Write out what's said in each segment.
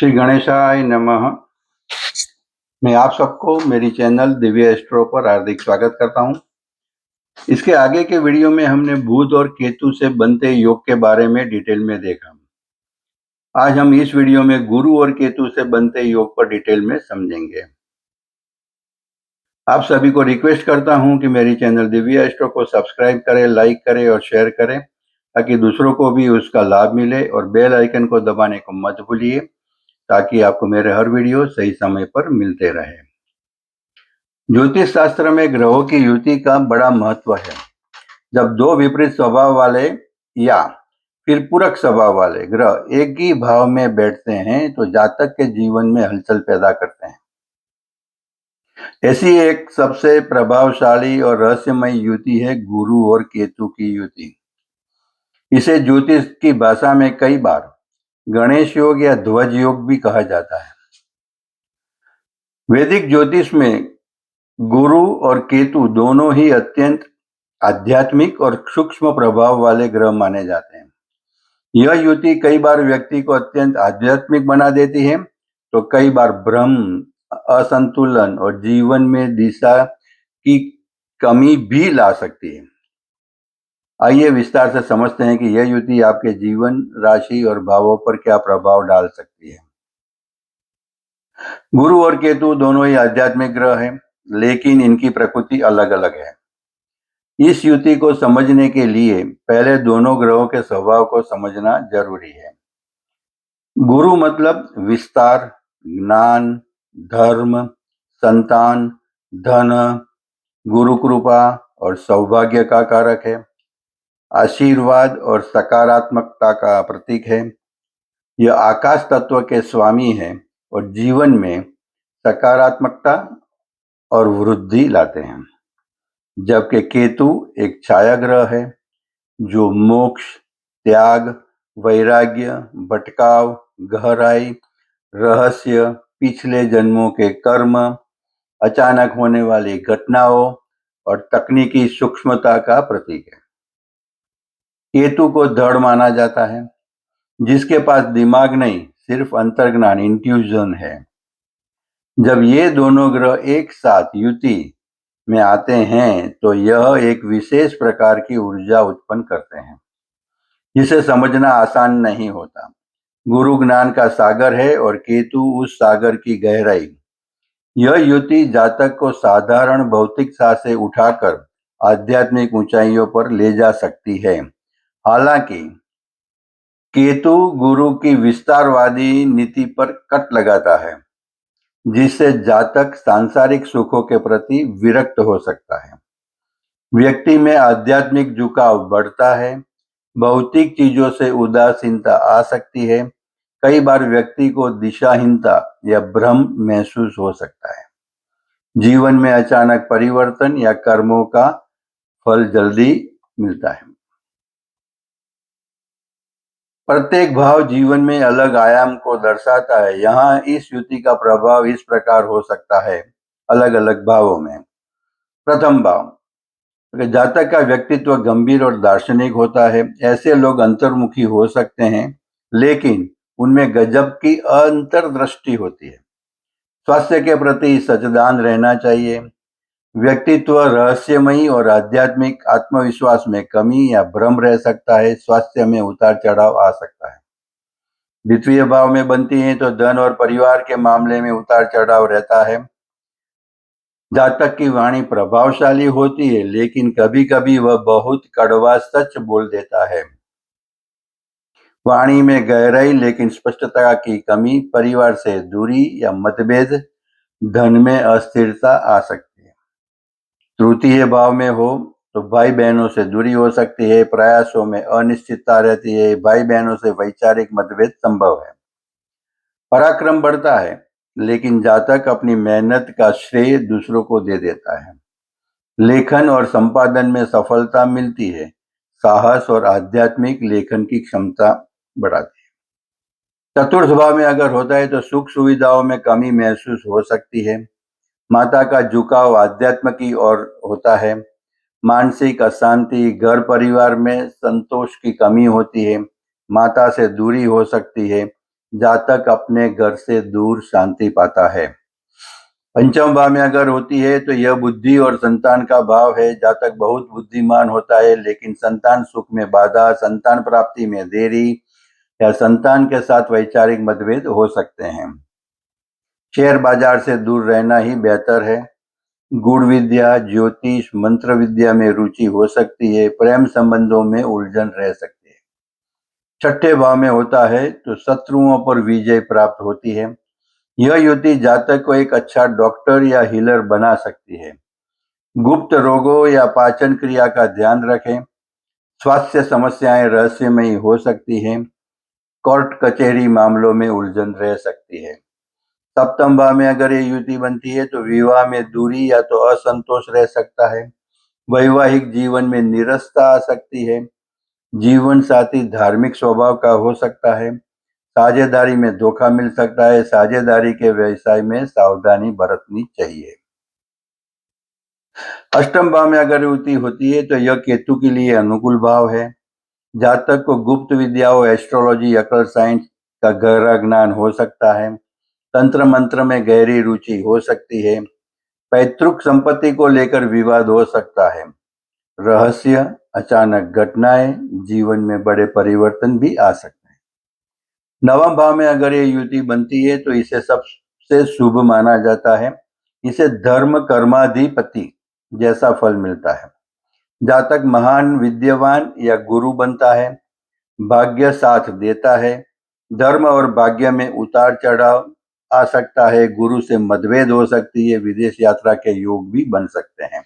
श्री गणेशाय नमः। मैं आप सबको मेरी चैनल दिव्य एस्ट्रो पर हार्दिक स्वागत करता हूं। इसके आगे के वीडियो में हमने बुध और केतु से बनते योग के बारे में डिटेल में देखा। आज हम इस वीडियो में गुरु और केतु से बनते योग पर डिटेल में समझेंगे। आप सभी को रिक्वेस्ट करता हूं कि मेरी चैनल दिव्य एस्ट्रो को सब्सक्राइब करें, लाइक करें और शेयर करें ताकि दूसरों को भी उसका लाभ मिले, और बेल आइकन को दबाने को मत भूलिए ताकि आपको मेरे हर वीडियो सही समय पर मिलते रहे। ज्योतिष शास्त्र में ग्रहों की युति का बड़ा महत्व है। जब दो विपरीत स्वभाव वाले या फिर पूरक स्वभाव वाले ग्रह एक ही भाव में बैठते हैं तो जातक के जीवन में हलचल पैदा करते हैं। ऐसी एक सबसे प्रभावशाली और रहस्यमय युति है गुरु और केतु की युति। इसे ज्योतिष की भाषा में कई बार गणेश योग या ध्वज योग भी कहा जाता है। वैदिक ज्योतिष में गुरु और केतु दोनों ही अत्यंत आध्यात्मिक और सूक्ष्म प्रभाव वाले ग्रह माने जाते हैं। यह युति कई बार व्यक्ति को अत्यंत आध्यात्मिक बना देती है तो कई बार भ्रम, असंतुलन और जीवन में दिशा की कमी भी ला सकती है। आइए विस्तार से समझते हैं कि यह युति आपके जीवन, राशि और भावों पर क्या प्रभाव डाल सकती है। गुरु और केतु दोनों ही आध्यात्मिक ग्रह हैं, लेकिन इनकी प्रकृति अलग अलग है। इस युति को समझने के लिए पहले दोनों ग्रहों के स्वभाव को समझना जरूरी है। गुरु मतलब विस्तार, ज्ञान, धर्म, संतान, धन, गुरु कृपा और सौभाग्य का कारक है। आशीर्वाद और सकारात्मकता का प्रतीक है। यह आकाश तत्व के स्वामी है और जीवन में सकारात्मकता और वृद्धि लाते हैं। जबकि केतु एक छाया ग्रह है जो मोक्ष, त्याग, वैराग्य, भटकाव, गहराई, रहस्य, पिछले जन्मों के कर्म, अचानक होने वाली घटनाओं और तकनीकी सूक्ष्मता का प्रतीक है। केतु को धड़ माना जाता है, जिसके पास दिमाग नहीं, सिर्फ अंतर्ज्ञान, इंट्यूजन है। जब ये दोनों ग्रह एक साथ युति में आते हैं तो यह एक विशेष प्रकार की ऊर्जा उत्पन्न करते हैं जिसे समझना आसान नहीं होता। गुरु ज्ञान का सागर है और केतु उस सागर की गहराई। यह युति जातक को साधारण भौतिकता से उठाकर आध्यात्मिक ऊंचाइयों पर ले जा सकती है। हालांकि केतु गुरु की विस्तारवादी नीति पर कट लगाता है, जिससे जातक सांसारिक सुखों के प्रति विरक्त हो सकता है। व्यक्ति में आध्यात्मिक झुकाव बढ़ता है, भौतिक चीजों से उदासीनता आ सकती है। कई बार व्यक्ति को दिशाहीनता या भ्रम महसूस हो सकता है। जीवन में अचानक परिवर्तन या कर्मों का फल जल्दी मिलता है। प्रत्येक भाव जीवन में अलग आयाम को दर्शाता है। यहाँ इस युति का प्रभाव इस प्रकार हो सकता है अलग अलग भावों में। प्रथम भाव, जातक का व्यक्तित्व गंभीर और दार्शनिक होता है। ऐसे लोग अंतर्मुखी हो सकते हैं, लेकिन उनमें गजब की अंतर्दृष्टि होती है। स्वास्थ्य के प्रति सचेतन रहना चाहिए। व्यक्तित्व रहस्यमयी और आध्यात्मिक आत्मविश्वास में कमी या भ्रम रह सकता है। स्वास्थ्य में उतार चढ़ाव आ सकता है। द्वितीय भाव में बनती है तो धन और परिवार के मामले में उतार चढ़ाव रहता है। जातक की वाणी प्रभावशाली होती है, लेकिन कभी कभी वह बहुत कड़वा सच बोल देता है। वाणी में गहराई लेकिन स्पष्टता की कमी, परिवार से दूरी या मतभेद, धन में अस्थिरता आ सकती है। तृतीय भाव में हो तो भाई बहनों से दूरी हो सकती है। प्रयासों में अनिश्चितता रहती है। भाई बहनों से वैचारिक मतभेद संभव है। पराक्रम बढ़ता है, लेकिन जातक अपनी मेहनत का श्रेय दूसरों को दे देता है। लेखन और संपादन में सफलता मिलती है। साहस और आध्यात्मिक लेखन की क्षमता बढ़ाती है। चतुर्थ भाव में अगर होता है तो सुख सुविधाओं में कमी महसूस हो सकती है। माता का झुकाव आध्यात्म की ओर होता है। मानसिक अशांति, घर परिवार में संतोष की कमी होती है। माता से दूरी हो सकती है जातक अपने घर से दूर शांति पाता है। पंचम भाव में अगर होती है तो यह बुद्धि और संतान का भाव है। जातक बहुत बुद्धिमान होता है, लेकिन संतान सुख में बाधा, संतान प्राप्ति में देरी या संतान के साथ वैचारिक मतभेद हो सकते हैं। शेयर बाजार से दूर रहना ही बेहतर है। गुड़ विद्या, ज्योतिष, मंत्र विद्या में रुचि हो सकती है। प्रेम संबंधों में उलझन रह सकती है। छठे भाव में होता है तो शत्रुओं पर विजय प्राप्त होती है। यह युति जातक को एक अच्छा डॉक्टर या हीलर बना सकती है। गुप्त रोगों या पाचन क्रिया का ध्यान रखें। स्वास्थ्य समस्याएं रहस्यमयी हो सकती हैं। कोर्ट कचहरी मामलों में उलझन रह सकती है। सप्तम भाव में अगर ये युति बनती है तो विवाह में दूरी या तो असंतोष रह सकता है। वैवाहिक जीवन में निरस्ता आ सकती है। जीवन साथी धार्मिक स्वभाव का हो सकता है। साझेदारी में धोखा मिल सकता है। साझेदारी के व्यवसाय में सावधानी बरतनी चाहिए। अष्टम भाव में अगर युति होती है तो यह केतु के लिए अनुकूल भाव है। जातक को गुप्त विद्याओं, एस्ट्रोलॉजी, अकल साइंस का गहरा ज्ञान हो सकता है। तंत्र मंत्र में गहरी रुचि हो सकती है। पैतृक संपत्ति को लेकर विवाद हो सकता है। रहस्य, अचानक घटनाएं, जीवन में बड़े परिवर्तन भी आ सकते हैं। नवम भाव में अगर ये युति बनती है तो इसे सबसे शुभ माना जाता है। इसे धर्म कर्माधिपति जैसा फल मिलता है। जातक महान विद्वान या गुरु बनता है। भाग्य साथ देता है। धर्म और भाग्य में उतार चढ़ाव आ सकता है। गुरु से मतभेद हो सकती है। विदेश यात्रा के योग भी बन सकते हैं।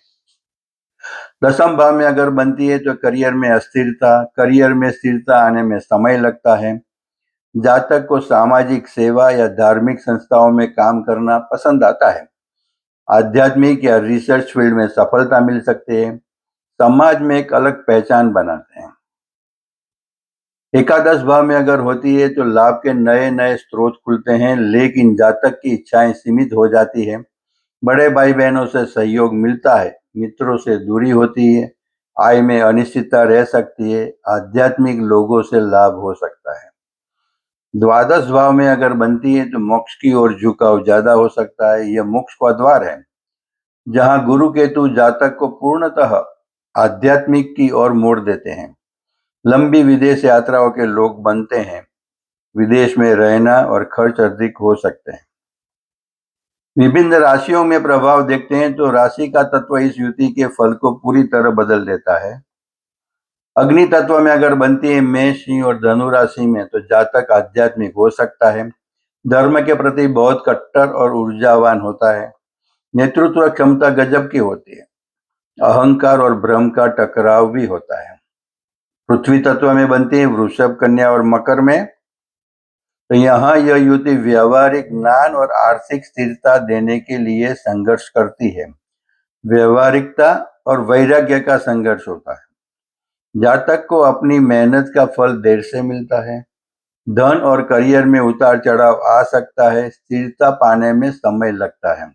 दसम भाव में अगर बनती है तो करियर में अस्थिरता, करियर में स्थिरता आने में समय लगता है। जातक को सामाजिक सेवा या धार्मिक संस्थाओं में काम करना पसंद आता है। आध्यात्मिक या रिसर्च फील्ड में सफलता मिल सकती है। समाज में एक अलग पहचान बनाते हैं। एकादश भाव में अगर होती है तो लाभ के नए नए स्रोत खुलते हैं, लेकिन जातक की इच्छाएं सीमित हो जाती है। बड़े भाई बहनों से सहयोग मिलता है। मित्रों से दूरी होती है। आय में अनिश्चितता रह सकती है। आध्यात्मिक लोगों से लाभ हो सकता है। द्वादश भाव में अगर बनती है तो मोक्ष की ओर झुकाव ज्यादा हो सकता है। यह मोक्ष का द्वार है, जहां गुरु केतु जातक को पूर्णतः आध्यात्मिक की ओर मोड़ देते हैं। लंबी विदेश यात्राओं के लोग बनते हैं। विदेश में रहना और खर्च अधिक हो सकते हैं। विभिन्न राशियों में प्रभाव देखते हैं तो राशि का तत्व इस युति के फल को पूरी तरह बदल देता है। अग्नि तत्व में अगर बनती है मेष, सिंह और धनु राशि में तो जातक आध्यात्मिक हो सकता है। धर्म के प्रति बहुत कट्टर और ऊर्जावान होता है। नेतृत्व क्षमता गजब की होती है। अहंकार और भ्रम का टकराव भी होता है। पृथ्वी तत्व में बनती है वृषभ, कन्या और मकर में तो यहाँ यह युति व्यवहारिक ज्ञान और आर्थिक स्थिरता देने के लिए संघर्ष करती है। व्यवहारिकता और वैराग्य का संघर्ष होता है। जातक को अपनी मेहनत का फल देर से मिलता है। धन और करियर में उतार चढ़ाव आ सकता है। स्थिरता पाने में समय लगता है।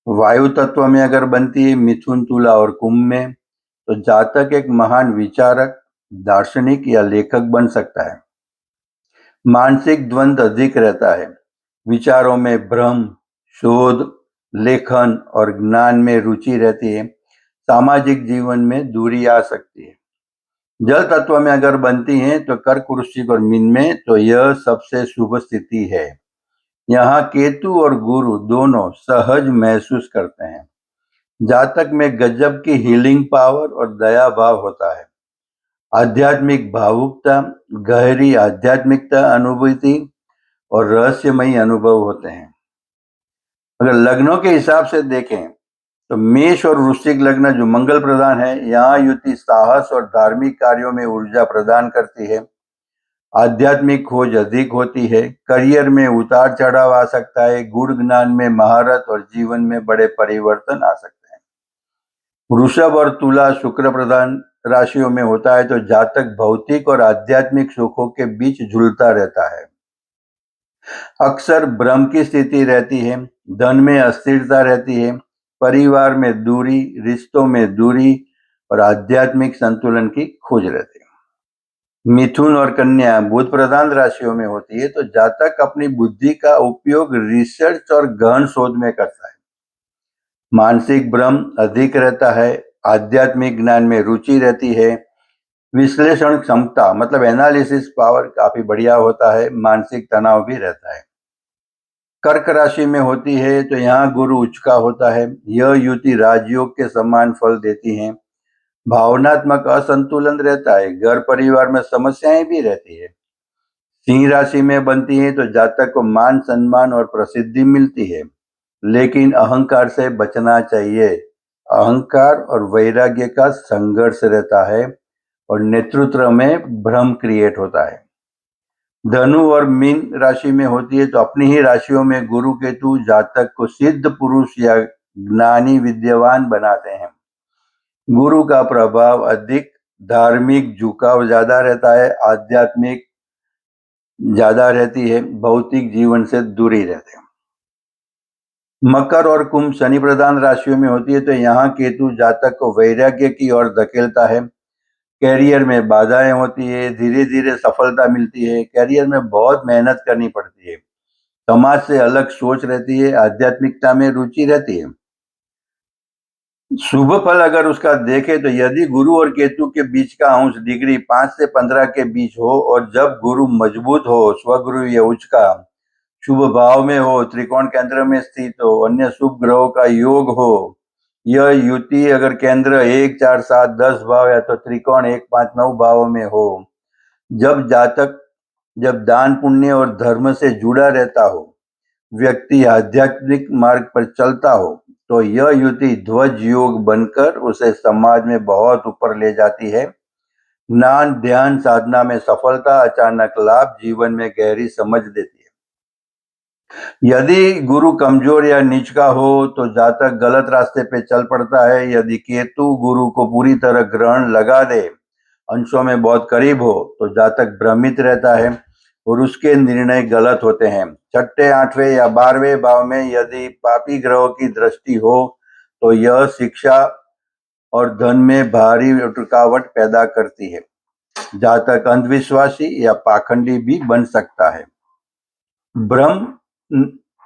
वायु तत्व में अगर बनती है मिथुन, तुला और कुंभ में तो जातक एक महान विचारक, दार्शनिक या लेखक बन सकता है। मानसिक द्वंद्व अधिक रहता है। विचारों में भ्रम, शोध, लेखन और ज्ञान में रुचि रहती है। सामाजिक जीवन में दूरी आ सकती है। जल तत्व में अगर बनती हैं तो कर्क, वृश्चिक और मीन में तो यह सबसे शुभ स्थिति है। यहाँ केतु और गुरु दोनों सहज महसूस करते हैं। जातक में गजब की हीलिंग पावर और दया भाव होता है। आध्यात्मिक भावुकता, गहरी आध्यात्मिकता अनुभूति और रहस्यमयी अनुभव होते हैं। अगर लग्नों के हिसाब से देखें तो मेष और वृश्चिक लग्न जो मंगल प्रधान है, यहाँ युति साहस और धार्मिक कार्यों में ऊर्जा प्रदान करती है। आध्यात्मिक खोज अधिक होती है। करियर में उतार चढ़ाव आ सकता है। गुण ज्ञान में महारत और जीवन में बड़े परिवर्तन आ सकते हैं। वृषभ और तुला शुक्र प्रधान राशियों में होता है तो जातक भौतिक और आध्यात्मिक सुखों के बीच झूलता रहता है। अक्सर भ्रम की स्थिति रहती है। धन में अस्थिरता रहती है। परिवार में दूरी, रिश्तों में दूरी और आध्यात्मिक संतुलन की खोज रहती है। मिथुन और कन्या बुध प्रधान राशियों में होती है तो जातक अपनी बुद्धि का उपयोग रिसर्च और गहन शोध में करता है। मानसिक भ्रम अधिक रहता है। आध्यात्मिक ज्ञान में रुचि रहती है। विश्लेषण क्षमता मतलब एनालिसिस पावर काफी बढ़िया होता है। मानसिक तनाव भी रहता है। कर्क राशि में होती है तो यहाँ गुरु उच्च का होता है। यह युति राजयोग के समान फल देती है। भावनात्मक असंतुलन रहता है। घर परिवार में समस्याएं भी रहती है। सिंह राशि में बनती है तो जातक को मान सम्मान और प्रसिद्धि मिलती है, लेकिन अहंकार से बचना चाहिए। अहंकार और वैराग्य का संघर्ष रहता है और नेतृत्व में भ्रम क्रिएट होता है। धनु और मीन राशि में होती है तो अपनी ही राशियों में गुरु केतु जातक को सिद्ध पुरुष या ज्ञानी विद्यावान बनाते हैं। गुरु का प्रभाव अधिक, धार्मिक झुकाव ज्यादा रहता है, आध्यात्मिक ज्यादा रहती है, भौतिक जीवन से दूरी रहते हैं। मकर और कुंभ शनि प्रधान राशियों में होती है तो यहाँ केतु जातक को वैराग्य की ओर धकेलता है। कैरियर में बाधाएं होती है, धीरे धीरे सफलता मिलती है। कैरियर में बहुत मेहनत करनी पड़ती है। समाज से अलग सोच रहती है। आध्यात्मिकता में रुचि रहती है। शुभ फल अगर उसका देखे तो यदि गुरु और केतु के बीच का अंश डिग्री 5 से 15 के बीच हो और जब गुरु मजबूत हो, स्वगुरु या उच्च का शुभ भाव में हो, त्रिकोण केंद्र में स्थित हो, अन्य शुभ ग्रहों का योग हो, यह युति अगर केंद्र 1, 4, 7, 10 भाव या तो त्रिकोण 1, 5, 9 भावों में हो, जब जातक जब दान पुण्य और धर्म से जुड़ा रहता हो, व्यक्ति आध्यात्मिक मार्ग पर चलता हो, तो यह युति ध्वज योग बनकर उसे समाज में बहुत ऊपर ले जाती है। ज्ञान ध्यान साधना में सफलता, अचानक लाभ, जीवन में गहरी समझ देती है। यदि गुरु कमजोर या नीच का हो तो जातक गलत रास्ते पे चल पड़ता है। यदि केतु गुरु को पूरी तरह ग्रहण लगा दे, अंशों में बहुत करीब हो, तो जातक भ्रमित रहता है और उसके निर्णय गलत होते हैं। छठे, 8वें या 12वें भाव में यदि पापी ग्रहों की दृष्टि हो तो यह शिक्षा और धन में भारी रुकावट पैदा करती है। जातक अंधविश्वासी या पाखंडी भी बन सकता है। भ्रम,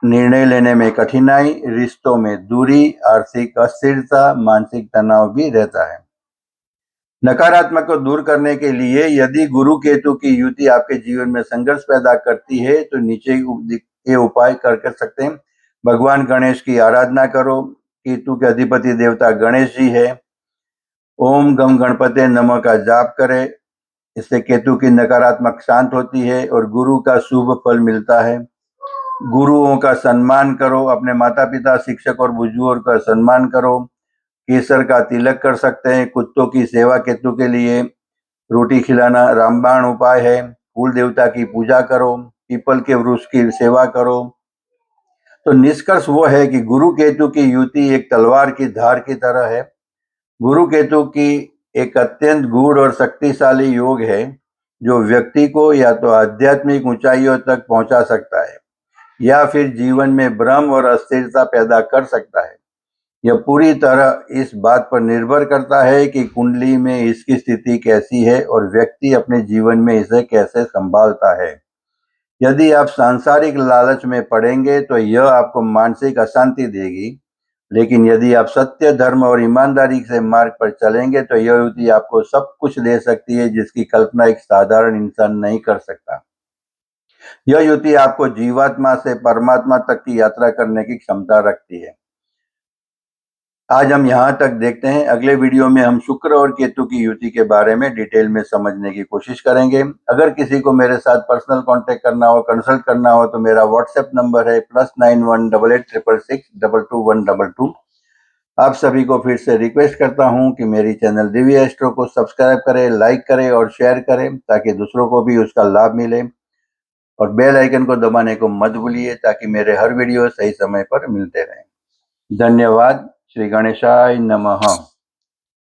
निर्णय लेने में कठिनाई, रिश्तों में दूरी, आर्थिक अस्थिरता, मानसिक तनाव भी रहता है। नकारात्मक को दूर करने के लिए यदि गुरु केतु की युति आपके जीवन में संघर्ष पैदा करती है तो नीचे के उपाय कर सकते हैं। भगवान गणेश की आराधना करो। केतु के अधिपति देवता गणेश जी है। ओम गम गणपते नमः का जाप करें। इससे केतु की नकारात्मक शांत होती है और गुरु का शुभ फल मिलता है। गुरुओं का सम्मान करो। अपने माता पिता, शिक्षक और बुजुर्गों का सम्मान करो। केसर का तिलक कर सकते हैं। कुत्तों की सेवा केतु के लिए रोटी खिलाना रामबाण उपाय है। कुल देवता की पूजा करो। पीपल के वृक्ष की सेवा करो। तो निष्कर्ष वो है कि गुरु केतु की युति एक तलवार की धार की तरह है। गुरु केतु की एक अत्यंत गूढ़ और शक्तिशाली योग है जो व्यक्ति को या तो आध्यात्मिक ऊंचाइयों तक पहुंचा सकता है या फिर जीवन में भ्रम और अस्थिरता पैदा कर सकता है। यह पूरी तरह इस बात पर निर्भर करता है कि कुंडली में इसकी स्थिति कैसी है और व्यक्ति अपने जीवन में इसे कैसे संभालता है। यदि आप सांसारिक लालच में पड़ेंगे तो यह आपको मानसिक अशांति देगी, लेकिन यदि आप सत्य, धर्म और ईमानदारी से मार्ग पर चलेंगे तो यह युति आपको सब कुछ दे सकती है जिसकी कल्पना एक साधारण इंसान नहीं कर सकता। यह युति आपको जीवात्मा से परमात्मा तक की यात्रा करने की क्षमता रखती है। आज हम यहाँ तक देखते हैं। अगले वीडियो में हम शुक्र और केतु की युति के बारे में डिटेल में समझने की कोशिश करेंगे। अगर किसी को मेरे साथ पर्सनल कांटेक्ट करना हो, कंसल्ट करना हो तो मेरा व्हाट्सएप नंबर है +918866222122। आप सभी को फिर से रिक्वेस्ट करता हूँ कि मेरी चैनल दिव्य एस्ट्रो को सब्सक्राइब करें, लाइक करें और शेयर करें ताकि दूसरों को भी उसका लाभ मिले, और बेल आइकन को दबाने को मत भूलिए ताकि मेरे हर वीडियो सही समय पर मिलते रहें। धन्यवाद। श्री गणेशाय नमः।